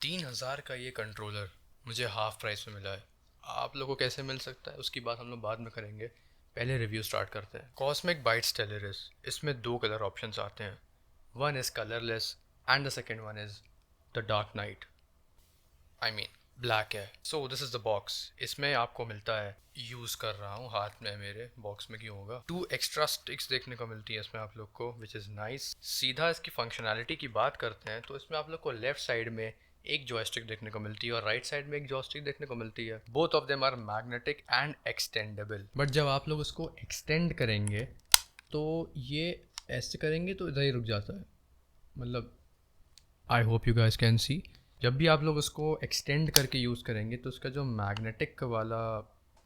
3000 का ये कंट्रोलर मुझे हाफ प्राइस में मिला है। आप लोगों को कैसे मिल सकता है उसकी बात हम लोग बाद में करेंगे। पहले रिव्यू स्टार्ट करते हैं। कॉस्मिक बाइट स्टेलरिस, इसमें दो कलर ऑप्शंस आते हैं। One is colourless and the second one is the dark knight, I mean black है। So this is the box. इसमें आपको मिलता है, यूज़ कर रहा हूँ, हाथ में मेरे, बॉक्स में क्यों होगा, 2 एक्स्ट्रा स्टिक्स देखने को मिलती है इसमें आप लोग को, विच इज़ नाइस। सीधा इसकी फंक्शनैलिटी की बात करते हैं तो इसमें आप लोग को लेफ्ट साइड में एक जॉयस्टिक देखने को मिलती है और राइट साइड में एक जॉयस्टिक देखने को मिलती है। Both of them are magnetic and extendable. But जब आप लोग उसको एक्सटेंड करेंगे तो ये ऐसे करेंगे तो इधर ही रुक जाता है। मतलब I hope you guys can see, जब भी आप लोग उसको एक्सटेंड करके यूज़ करेंगे तो उसका जो मैग्नेटिक वाला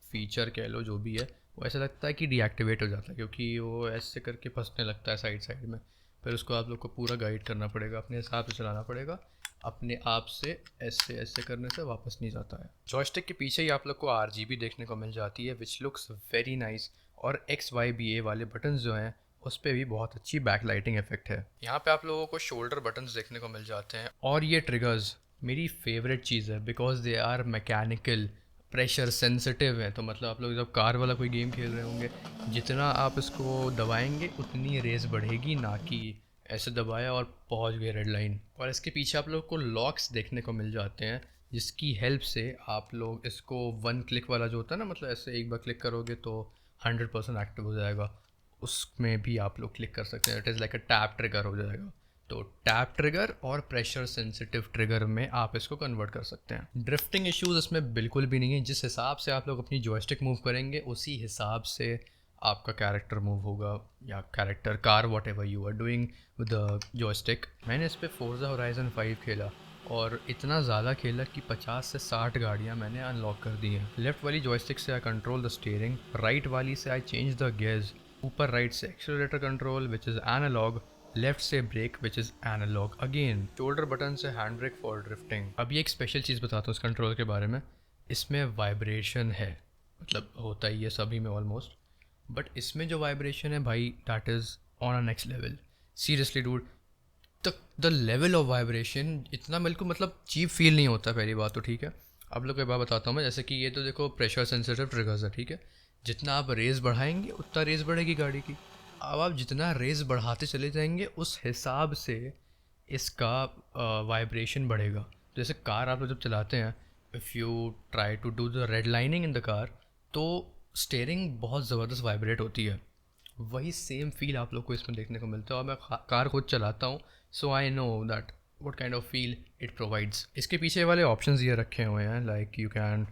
फीचर कह लो जो भी है, वो ऐसा लगता है कि डीएक्टिवेट हो जाता है, क्योंकि वो ऐसे करके फंसने लगता है साइड साइड में। फिर उसको आप लोग को पूरा गाइड करना पड़ेगा, अपने हिसाब से चलाना पड़ेगा। अपने आप से ऐसे ऐसे करने से वापस नहीं जाता है। जॉयस्टिक के पीछे ही आप लोग को RGB देखने को मिल जाती है, विच लुक्स वेरी नाइस। और XYBA वाले बटन्स जो हैं उस पर भी बहुत अच्छी बैक लाइटिंग इफेक्ट है। यहाँ पे आप लोगों को शोल्डर बटन्स देखने को मिल जाते हैं। और ये ट्रिगर्स मेरी फेवरेट चीज़ है, because they are mechanical, pressure sensitive है। तो मतलब आप लोग जब कार वाला कोई गेम खेल रहे होंगे, जितना आप इसको दबाएंगे उतनी रेस बढ़ेगी, ना कि ऐसे दबाया और पहुंच गए रेड लाइन। और इसके पीछे आप लोग को लॉक्स देखने को मिल जाते हैं, जिसकी हेल्प से आप लोग इसको वन क्लिक वाला जो होता है ना, मतलब ऐसे एक बार क्लिक करोगे तो 100% एक्टिव हो जाएगा, उसमें भी आप लोग क्लिक कर सकते हैं। It is like a tap trigger हो जाएगा। तो टैप ट्रिगर और प्रेशर सेंसिटिव ट्रिगर में आप इसको कन्वर्ट कर सकते हैं। ड्रिफ्टिंग इश्यूज इसमें बिल्कुल भी नहीं है। जिस हिसाब से आप लोग अपनी जॉयस्टिक मूव करेंगे उसी हिसाब से आपका कैरेक्टर मूव होगा, या character, car, whatever you are doing with the joystick. मैंने इस पर फोर्जा होराइजन 5 खेला और इतना ज़्यादा खेला कि 50 से 60 गाड़ियाँ मैंने अनलॉक कर दी हैं। लेफ्ट वाली जॉयस्टिक से I control the steering, right वाली से आई चेंज द गियर्स। ऊपर राइट से accelerator control which is analogue, left से brake which is analogue again. Shoulder button से हैंड ब्रेक फॉर ड्रिफ्टिंग। अब ये एक स्पेशल चीज़ बताता हूँ इस कंट्रोल के बारे में। इसमें वाइब्रेशन है, मतलब होता ही है सभी में ऑलमोस्ट, बट इसमें जो वाइब्रेशन है भाई, that is on a next level. Seriously dude, the level of vibration इतना बिल्कुल मतलब चीप फील नहीं होता, पहली बात तो, ठीक है। अब लोग एक बात बताता हूँ मैं, जैसे कि ये तो देखो प्रेशर सेंसिटिव ट्रिगर्स है, ठीक है। जितना आप रेस बढ़ाएंगे उतना रेस बढ़ेगी गाड़ी की। अब आप जितना रेस बढ़ाते चले जाएंगे उस हिसाब से इसका वाइब्रेशन बढ़ेगा। जैसे कार आप लोग जब चलाते हैं, if you try to do the red lining in the car, तो स्टेयरिंग बहुत ज़बरदस्त वाइब्रेट होती है। वही सेम फील आप लोग को इसमें देखने को मिलता है। और मैं कार खुद चलाता हूँ, so I know that what kind of feel it provides। इसके पीछे वाले ऑप्शंस ये रखे हुए हैं, like you can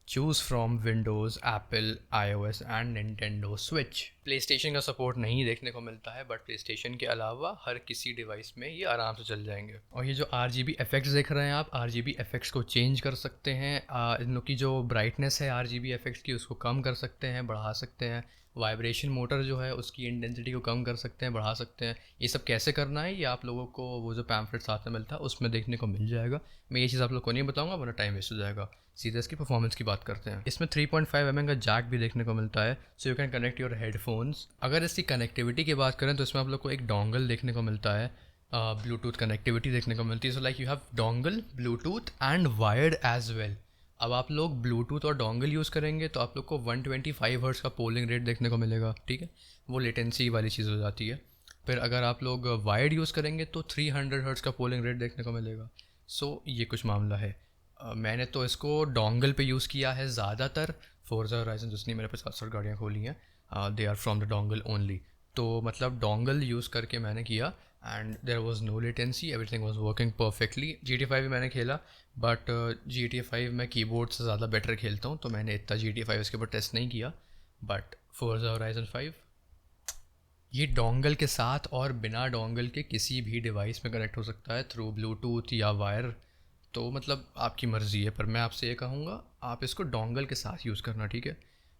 choose from Windows, Apple, iOS and Nintendo switch. Play station का सपोर्ट नहीं देखने को मिलता है, बट प्ले स्टेशन के अलावा हर किसी डिवाइस में ये आराम से चल जाएंगे। और ये जो RGB इफेक्ट्स देख रहे हैं आप, RGB इफेक्ट्स को चेंज कर सकते हैं। इन लोग की जो ब्राइटनेस है RGB इफेक्ट्स की, उसको कम कर सकते हैं, बढ़ा सकते हैं। वाइब्रेशन मोटर जो है उसकी इंटेंसिटी को कम कर सकते हैं, बढ़ा सकते हैं। ये सब कैसे करना है ये आप लोगों को वो जो पैम्फलेट साथ में मिलता है उसमें देखने को मिल जाएगा। मैं ये चीज़ आप लोग को नहीं बताऊंगा वरना टाइम वेस्ट हो जाएगा। सीधे इसकी परफॉर्मेंस की बात करते हैं। इसमें 3.5 mm का जैक भी देखने को मिलता है, so you can connect your headphones. अगर इसकी कनेक्टिविटी की बात करें तो इसमें आप लोग को एक डोंगल देखने को मिलता है, ब्लूटूथ कनेक्टिविटी देखने को मिलती है। So like you have dongle, Bluetooth and wired as well. अब आप लोग ब्लूटूथ और डोंगल यूज़ करेंगे तो आप लोग को 125 हर्ट्ज़ का पोलिंग रेट देखने को मिलेगा, ठीक है। वो लेटेंसी वाली चीज़ हो जाती है। फिर अगर आप लोग वायर्ड यूज़ करेंगे तो 300 हर्ट्ज़ का पोलिंग रेट देखने को मिलेगा। सो ये कुछ मामला है। मैंने तो इसको डोंगल पे यूज़ किया है ज़्यादातर। फोर्जा होराइजन जितनी मेरे पास 60 गाड़ियाँ खोली हैं, they are from the dongle only. तो मतलब डोंगल यूज़ करके मैंने किया and there was no latency, everything was working perfectly. GTA 5 भी मैंने खेला, बट GTA 5 मैं कीबोर्ड से ज़्यादा बेटर खेलता हूँ, तो मैंने इतना GTA 5 उसके ऊपर टेस्ट नहीं किया। बट फोर्जा होराइजन 5 ये डोंगल के साथ और बिना डोंगल के किसी भी डिवाइस में कनेक्ट हो सकता है, थ्रू ब्लूटूथ या वायर। तो मतलब आपकी मर्ज़ी है, पर मैं आपसे ये कहूँगा आप इसको डोंगल के साथ यूज़ करना, ठीक है।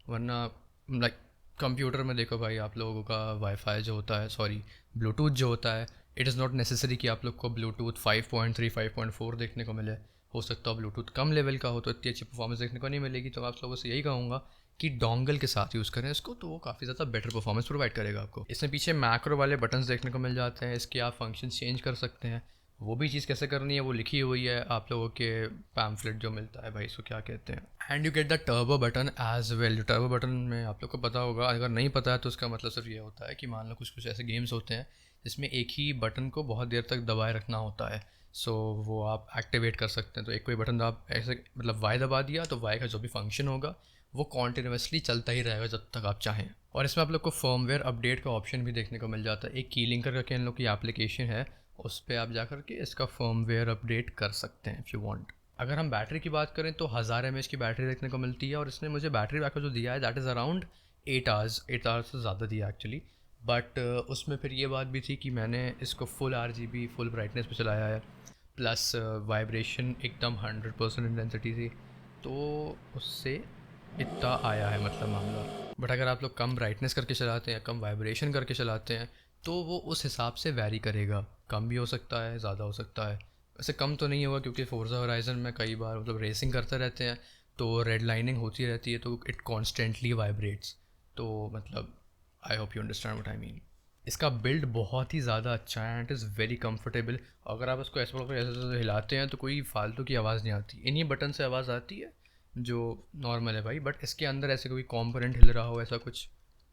वरना लाइक कंप्यूटर में देखो भाई, आप लोगों का वाईफाई जो होता है, सॉरी, ब्लूटूथ जो होता है, इट इज़ नॉट नेसेसरी कि आप लोग को ब्लूटूथ 5.3 5.4 देखने को मिले। हो सकता है ब्लूटूथ कम लेवल का हो तो इतनी अच्छी परफॉर्मेंस देखने को नहीं मिलेगी। तो आप लोगों से यही कहूँगा कि डोंगल के साथ यूज़ करें इसको, तो वो काफ़ी ज़्यादा बेटर परफॉर्मेंस प्रोवाइड करेगा आपको। इसमें पीछे मैक्रो वाले बटन्स देखने को मिल जाते हैं, इसके आप फंक्शन चेंज कर सकते हैं। वो भी चीज़ कैसे करनी है वो लिखी हुई है आप लोगों के पैम्फलेट जो मिलता है भाई, इसको क्या कहते हैं। And you get the turbo button as well. जो टर्बो बटन में आप लोग को पता होगा, अगर नहीं पता है तो उसका मतलब सिर्फ ये होता है कि मान लो कुछ कुछ ऐसे गेम्स होते हैं जिसमें एक ही बटन को बहुत देर तक दबाए रखना होता है। सो वो आप एक्टिवेट कर सकते हैं। तो एक कोई बटन आप ऐसे मतलब वाई दबा दिया तो वाई का जो भी फंक्शन होगा वो कॉन्टिन्यूसली चलता ही रहेगा जब तक आप चाहें। और इसमें आप लोग को फर्मवेयर अपडेट का ऑप्शन भी देखने को मिल जाता है। एक की लिंकर करके इन लोग की एप्लीकेशन है, उस पर आप जा कर के इसका फर्मवेयर अपडेट कर सकते हैं इफ़ यू वांट। अगर हम बैटरी की बात करें तो 1000 mAh की बैटरी देखने को मिलती है, और इसने मुझे बैटरी बैकअप जो दिया है दैट इज़ अराउंड 8 आवर्स से ज़्यादा दिया एक्चुअली। बट उसमें फिर ये बात भी थी कि मैंने इसको फुल RGB फुल ब्राइटनेस पे चलाया है, प्लस वाइब्रेशन एकदम 100% इंटेंसिटी थी, तो उससे इतना आया है मतलब मामला। बट अगर आप लोग कम ब्राइटनेस करके चलाते हैं, कम वाइब्रेशन करके चलाते हैं, तो वो उस हिसाब से वैरी करेगा। कम भी हो सकता है, ज़्यादा हो सकता है। वैसे कम तो नहीं होगा क्योंकि फोर्जा होराइजन में कई बार मतलब रेसिंग करते रहते हैं तो रेड लाइनिंग होती रहती है, तो इट कॉन्स्टेंटली वाइब्रेट्स। तो मतलब I hope you understand what I mean. इसका बिल्ड बहुत ही ज़्यादा अच्छा है and it is very comfortable. अगर आप इसको ऐसे हिलाते हैं तो कोई फालतू की आवाज़ नहीं आती, इन्हीं बटन से आवाज़ आती है जो नॉर्मल है भाई। बट इसके अंदर ऐसे कोई कॉम्पोनेंट हिल रहा हो ऐसा कुछ,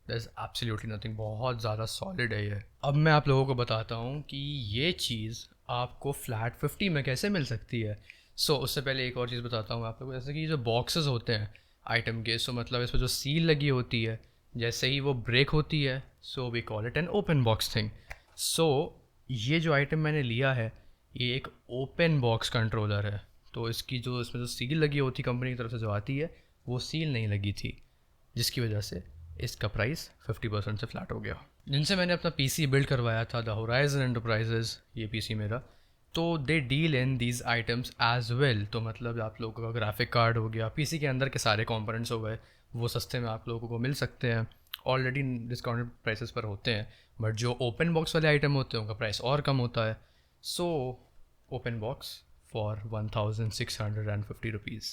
दैट्स एब्सोल्युटली नथिंग। बहुत ज़्यादा सॉलिड है ये। अब मैं आप लोगों को बताता हूँ कि ये चीज़ आपको फ्लैट 50 में कैसे मिल सकती है। उससे पहले एक और चीज़ बताता हूँ आप लोगों को। जैसे कि जो बॉक्सेस होते हैं आइटम के, मतलब इस पर जो सील लगी होती है, जैसे ही वो ब्रेक होती है we call it an open box thing. ये जो आइटम मैंने लिया है ये एक ओपन बॉक्स कंट्रोलर है। तो इसकी जो इसमें जो सील लगी होती कंपनी की तरफ से जो आती है, वो सील नहीं लगी थी, जिसकी वजह से इसका प्राइस 50% से फ्लैट हो गया। जिनसे मैंने अपना पीसी बिल्ड करवाया था, द होराइजन एंटरप्राइजेज, ये पीसी मेरा, तो they deal in these items as well. तो मतलब आप लोगों का ग्राफिक कार्ड हो गया, पीसी के अंदर के सारे कंपोनेंट्स हो गए, वो सस्ते में आप लोगों को मिल सकते हैं, ऑलरेडी डिस्काउंटेड प्राइसेस पर होते हैं। बट जो ओपन बॉक्स वाले आइटम होते हैं उनका प्राइस और कम होता है। Open box for 1650 rupees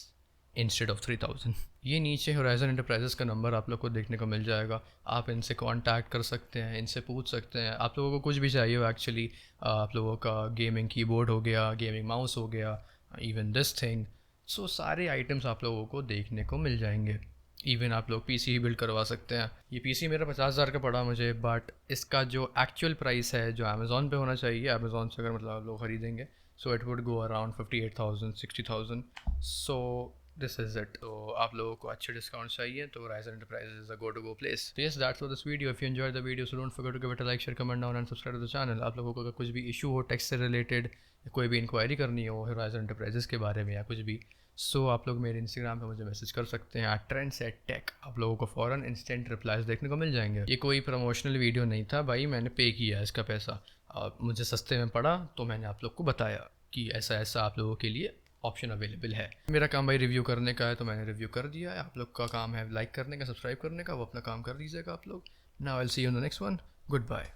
instead of 3000। ये नीचे होराइजन एंटरप्राइजेस का नंबर आप लोग को देखने को मिल जाएगा। आप इनसे कांटेक्ट कर सकते हैं, इनसे पूछ सकते हैं आप लोगों को कुछ भी चाहिए हो एक्चुअली। आप लोगों का गेमिंग कीबोर्ड हो गया, गेमिंग माउस हो गया, इवन दिस थिंग। सारे आइटम्स आप लोगों को देखने को मिल जाएंगे। इवन आप लोग पीसी ही बिल्ड करवा सकते हैं। ये पीसी मेरा 50,000 का पड़ा मुझे, बट इसका जो एक्चुअल प्राइस है जो अमेज़ॉन पे होना चाहिए, अमेज़ॉन से अगर मतलब आप लोग ख़रीदेंगे, it would go around 58,000 60,000। This is it. तो आप लोगों को अच्छे डिस्काउंट चाहिए तो Horizon Enterprises is a go to go place. Yes, that's for this video. If you enjoy the video so don't forget to give it a like, share, comment down and subscribe to the channel. आप लोगों को अगर कुछ भी issue हो takes से related, कोई भी इंक्वायरी करनी हो होराइजन एंटरप्राइजेज के बारे में या कुछ भी, आप लोग मेरे इंस्टाग्राम पे मुझे मैसेज कर सकते हैं @trendsetTech। आप लोगों को फ़ौरन इंस्टेंट रिप्लाईज देखने को मिल जाएंगे। ये कोई प्रमोशनल वीडियो नहीं था भाई, मैंने पे किया है इसका पैसा, मुझे सस्ते में पड़ा तो मैंने आप लोग को बताया कि ऐसा ऐसा आप लोगों के लिए ऑप्शन अवेलेबल है। मेरा काम भाई रिव्यू करने का है तो मैंने रिव्यू कर दिया है। आप लोग का काम है लाइक करने का, सब्सक्राइब करने का, वो अपना काम कर दीजिएगा आप लोग। Now I will see you in the next one. Good bye.